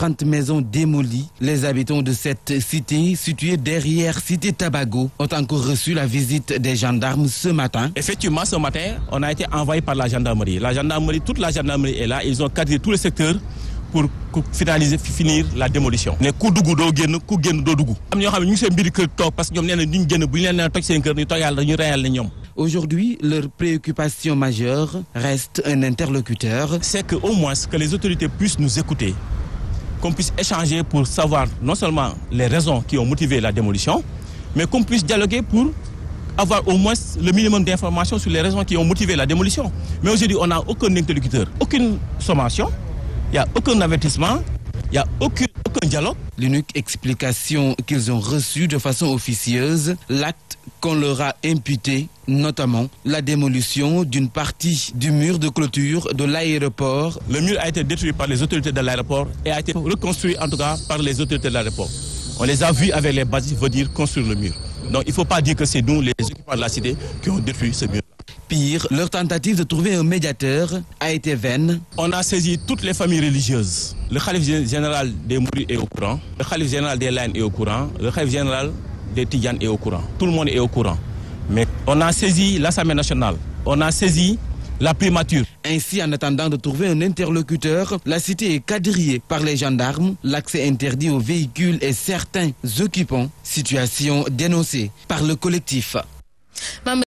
30 maisons démolies. Les habitants de cette cité, située derrière Cité Tabago, ont encore reçu la visite des gendarmes ce matin. Effectivement, ce matin, on a été envoyé par la gendarmerie. Toute la gendarmerie est là. Ils ont quadrillé tout le secteur pour finir la démolition. Ne ku dugg doo génn ku génn doo dugg. Am ñoo xam ne ñu ngi seen mbiri kër toog parce que ñoom nee na duñ génn bu ñu leen nee toj seen kër ñu toj yàlla ñu reyal na ñoom. Aujourd'hui, leur préoccupation majeure reste un interlocuteur. C'est qu'au moins que les autorités puissent nous écouter, qu'on puisse échanger pour savoir non seulement les raisons qui ont motivé la démolition, mais qu'on puisse dialoguer pour avoir au moins le minimum d'informations sur les raisons qui ont motivé la démolition. Mais aujourd'hui, on n'a aucun interlocuteur, aucune sommation, il n'y a aucun avertissement, il n'y a aucun dialogue. L'unique explication qu'ils ont reçue de façon officieuse, l'acte qu'on leur a imputé, notamment la démolition d'une partie du mur de clôture de l'aéroport. Le mur a été détruit par les autorités de l'aéroport et a été reconstruit en tout cas par les autorités de l'aéroport. On les a vus avec les bases, veut dire construire le mur. Donc il ne faut pas dire que c'est nous, les occupants de la cité, qui ont détruit ce mur. Pire, leur tentative de trouver un médiateur a été vaine. On a saisi toutes les familles religieuses. Le khalife général des Mourides est au courant, le khalife général des Layènes est au courant, le khalife général des Tidjanes est au courant. Tout le monde est au courant. Mais on a saisi l'Assemblée nationale, on a saisi la primature. Ainsi, en attendant de trouver un interlocuteur, la cité est quadrillée par les gendarmes. L'accès interdit aux véhicules et certains occupants. Situation dénoncée par le collectif.